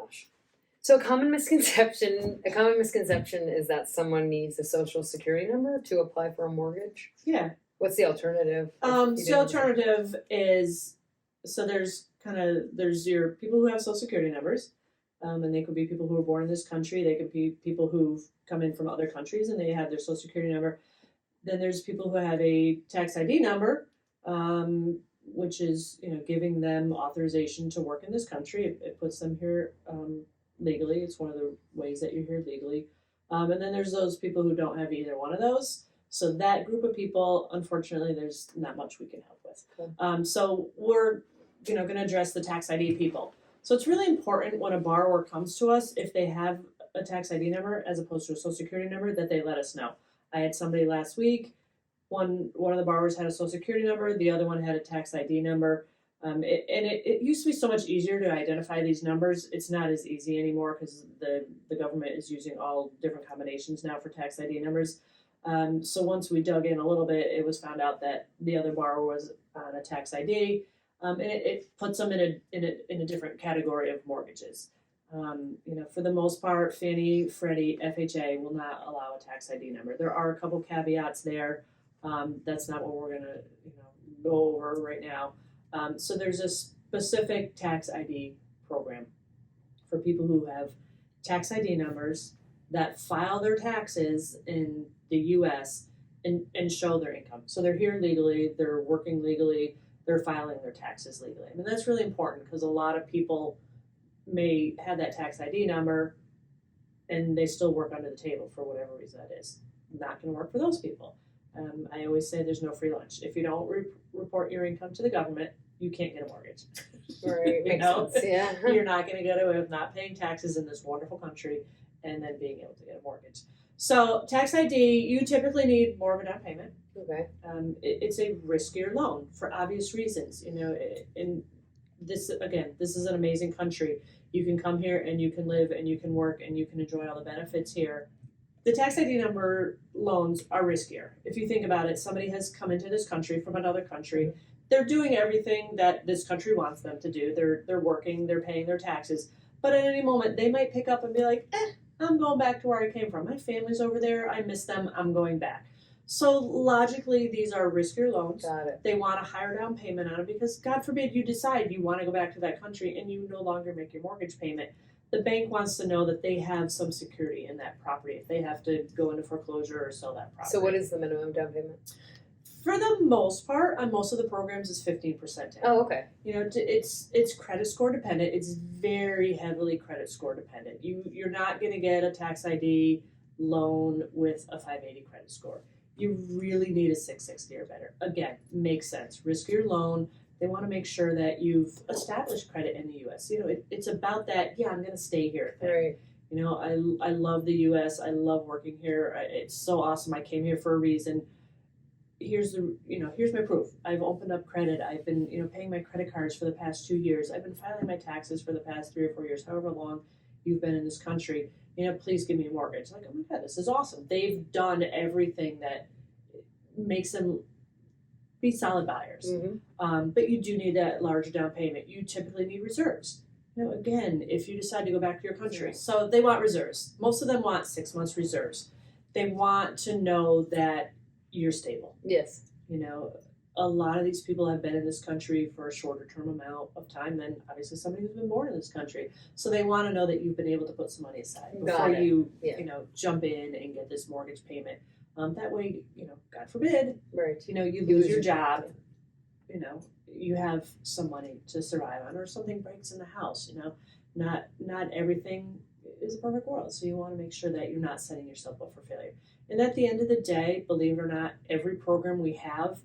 gosh. So a common misconception is that someone needs a social security number to apply for a mortgage. Yeah. What's the alternative? So the alternative is, there's your people who have social security numbers, and they could be people who were born in this country. They could be people who've come in from other countries and they have their social security number. Then there's people who have a tax ID number, which is giving them authorization to work in this country. It puts them here legally. It's one of the ways that you're here legally. And then there's those people who don't have either one of those. So that group of people, unfortunately, there's not much we can help with. Okay. So we're going to address the tax ID people. So it's really important when a borrower comes to us, if they have a tax ID number as opposed to a social security number, that they let us know. I had somebody last week. One of the borrowers had a social security number. The other one had a tax ID number. It used to be so much easier to identify these numbers. It's not as easy anymore because the government is using all different combinations now for tax ID numbers. So once we dug in a little bit, it was found out that the other borrower was on a tax ID, and it puts them in a different category of mortgages. For the most part, Fannie, Freddie, FHA will not allow a tax ID number. There are a couple caveats there. That's not what we're gonna go over right now. So there's a specific tax ID program for people who have tax ID numbers that file their taxes in the U.S. and show their income. So they're here legally, they're working legally, they're filing their taxes legally. I mean, that's really important because a lot of people may have that tax ID number and they still work under the table for whatever reason that is. Not going to work for those people. I always say there's no free lunch. If you don't report your income to the government, you can't get a mortgage. Right, makes sense. Yeah. You're not going to get away with not paying taxes in this wonderful country and then being able to get a mortgage. So tax ID, you typically need more of a down payment. Okay. It's a riskier loan for obvious reasons. And this is an amazing country. You can come here and you can live and you can work and you can enjoy all the benefits here. The tax ID number loans are riskier. If you think about it, somebody has come into this country from another country. They're doing everything that this country wants them to do. They're working, they're paying their taxes. But at any moment, they might pick up and be like, I'm going back to where I came from. My family's over there. I miss them. I'm going back. So logically, these are riskier loans. Got it. They want a higher down payment on it because God forbid you decide you want to go back to that country and you no longer make your mortgage payment. The bank wants to know that they have some security in that property if they have to go into foreclosure or sell that property. So what is the minimum down payment? For the most part, on most of the programs, is 15% down. Oh, okay. It's credit score dependent. It's very heavily credit score dependent. You're not going to get a tax ID loan with a 580 credit score. You really need a 660 or better. Again, makes sense. Riskier loan. They want to make sure that you've established credit in the U.S. It's about that. Yeah, I'm going to stay here. Right. I love the U.S. I love working here. It's so awesome. I came here for a reason. Here's my proof. I've opened up credit. I've been, paying my credit cards for the past 2 years. I've been filing my taxes for the past 3 or 4 years, however long you've been in this country. Please give me a mortgage. Like, oh my God, this is awesome. They've done everything that makes them be solid buyers. Mm-hmm. But you do need that larger down payment. You typically need reserves. Again, if you decide to go back to your country. So they want reserves. Most of them want 6 months reserves. They want to know that you're stable. Yes. A lot of these people have been in this country for a shorter term amount of time than obviously somebody who's been born in this country. So they want to know that you've been able to put some money aside before you, jump in and get this mortgage payment. That way, God forbid, right. You lose your job, you have some money to survive on, or something breaks in the house. Not everything is a perfect world. So you want to make sure that you're not setting yourself up for failure. And at the end of the day, believe it or not, every program we have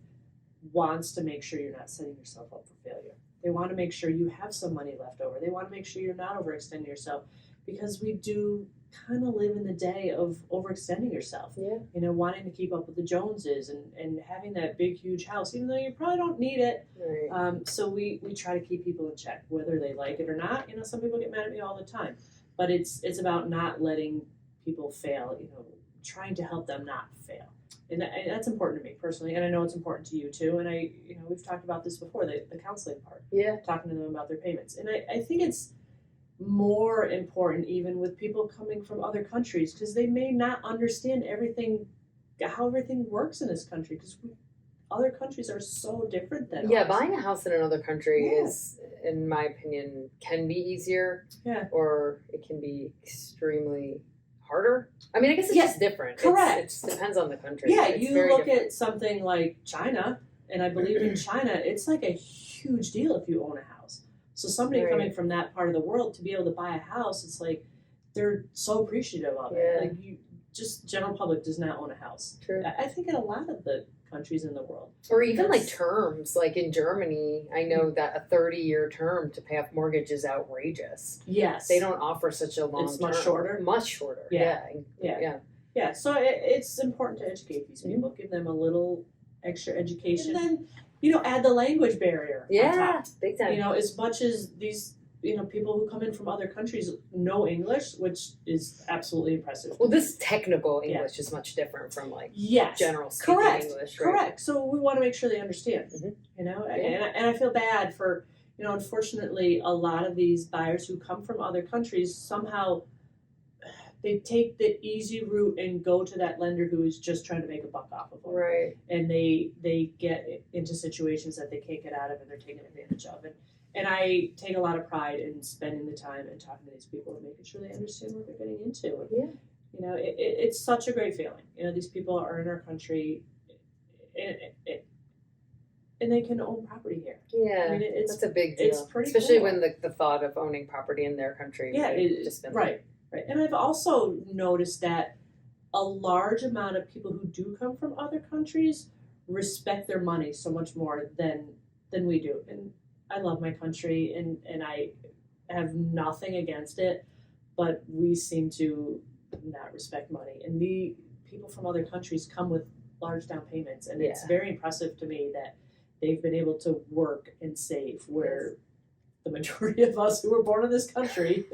wants to make sure you're not setting yourself up for failure. They want to make sure you have some money left over. They want to make sure you're not overextending yourself, because we do kind of live in the day of overextending yourself. Yeah. Wanting to keep up with the Joneses and having that big, huge house, even though you probably don't need it. Right. So we try to keep people in check, whether they like it or not. Some people get mad at me all the time, but it's about not letting people fail, trying to help them not fail. And that's important to me personally, and I know it's important to you too. And we've talked about this before, the counseling part. Yeah. Talking to them about their payments. And I think it's more important even with people coming from other countries because they may not understand how everything works in this country because other countries are so different than Yeah, ours. buying a house in another country Yeah. is, in my opinion, can be easier. Yeah. Or it can be extremely harder. I mean, I guess it's Yeah, just different. correct. It depends on the country. Yeah, It's you very look different. at something like China, and I believe in China, it's like a huge deal if you own a house. So somebody Right. coming from that part of the world to be able to buy a house, it's like they're so appreciative of it. Yeah. Like just general public does not own a house. True. I think in a lot of the countries in the world. Or even like That's- terms, like in Germany, I know that a 30-year term to pay off mortgage is outrageous. Yes. They don't offer such a long It's much term. shorter? Much shorter. Yeah. Yeah. Yeah, so it's important to educate these people, give them a little extra education, and then add the language barrier. On Yeah, top. big time. As much as these people who come in from other countries know English, which is absolutely impressive. Well, this technical English is much different from like Yes, general speaking correct, English, right? correct. So we want to make sure they understand. Mhm. And I feel bad for unfortunately a lot of these buyers who come from other countries somehow. They take the easy route and go to that lender who is just trying to make a buck off of them. Right. And they get into situations that they can't get out of and they're taken advantage of. And I take a lot of pride in spending the time and talking to these people and making sure they understand what they're getting into. Yeah. It's such a great feeling. These people are in our country and they can own property here. Yeah. I mean, That's a big deal. it's pretty Especially cool. when the thought of owning property in their country Yeah, would it, just been right. And I've also noticed that a large amount of people who do come from other countries respect their money so much more than we do. And I love my country and I have nothing against it, but we seem to not respect money. And the people from other countries come with large down payments, and it's very impressive to me that they've been able to work and save where the majority of us who were born in this country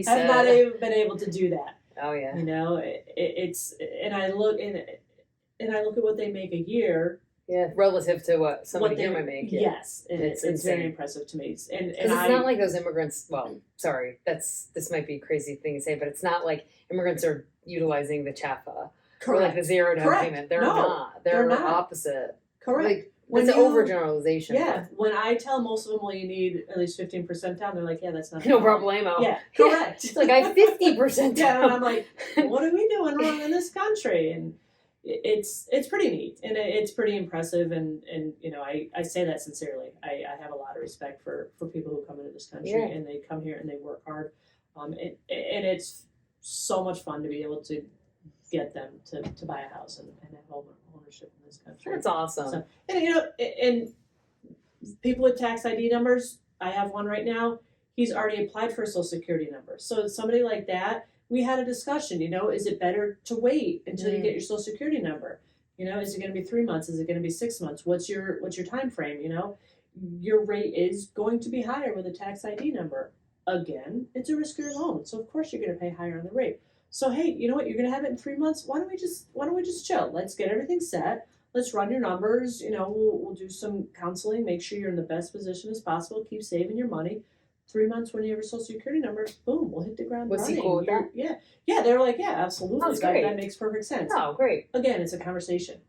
have not been able to do that. Oh yeah. It's and I look at what they make a year. Yeah, relative to what somebody what here they might make. Yes, and It's it's very insane. impressive to me. And Because it's not like those immigrants. Well, sorry, this might be a crazy thing to say, but it's not like immigrants are utilizing the CHAFA or like the zero down Correct. payment. They're No, not. they're They're not. opposite. correct. Like When it's an you- overgeneralization. Yeah, when I tell most of them, well, you need at least 15% down, they're like, yeah, that's not No bad. problemo. Yeah, correct. It's like I have 50% Yeah, down. and I'm like, what are we doing wrong in this country? And it's pretty neat, and it's pretty impressive, and I say that sincerely. I have a lot of respect for people who come into this country Yeah. and they come here and they work hard, and it's so much fun to be able to get them to buy a house and have home ownership in this country. That's awesome. So- And people with tax ID numbers, I have one right now. He's already applied for a social security number. So somebody like that, we had a discussion, is it better to wait until you get your social security number? Is it going to be 3 months? Is it going to be 6 months? What's your time frame? Your rate is going to be higher with a tax ID number. Again, it's a riskier loan. So of course you're going to pay higher on the rate. So hey, you know what? You're going to have it in 3 months. Why don't we just chill? Let's get everything set. Let's run your numbers. We'll do some counseling. Make sure you're in the best position as possible. Keep saving your money. 3 months when you have your social security number, boom, we'll hit the ground Was running. he cool with that? Yeah. They were like, yeah, absolutely. That's great. That makes perfect sense. Oh, great. Again, it's a conversation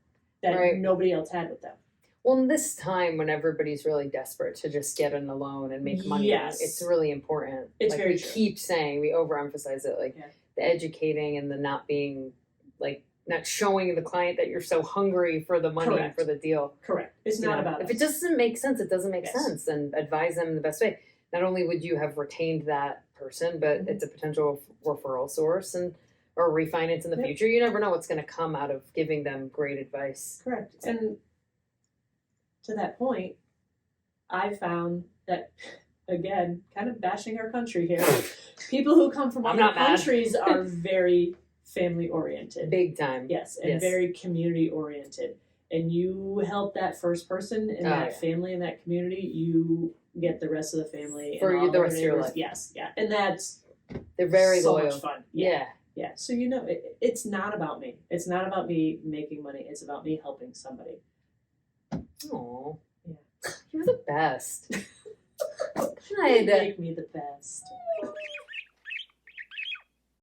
that Right. nobody else had with them. Well, in this time when everybody's really desperate to just get in a loan and make money, Yes. it's really important. It's like very we true. keep saying, we overemphasize it, like Yeah. the educating and the not being like not showing the client that you're so hungry for the money and Correct. for the deal. Correct. It's You not know, about if us. it doesn't make sense, it doesn't make Yes. sense, and advise them in the best way. Not only would you have retained that person, but Mhm. it's a potential referral source or refinance in the Yep. future. You never know what's going to come out of giving them great advice. Correct. And to that point, I found that, again, kind of bashing our country here, people who come from I'm other not mad. countries are very family oriented. Big time. Yes, and Yes. very community oriented. And you help that first person in Oh, that yeah. family, in that community, you get the rest of the family For and all the their rest of your neighbors. life. Yes, yeah. And that's They're very so loyal. much fun. Yeah. Yeah. So it's not about me. It's not about me making money. It's about me helping somebody. Aw. Yeah. You're the best. You Good. make me the best.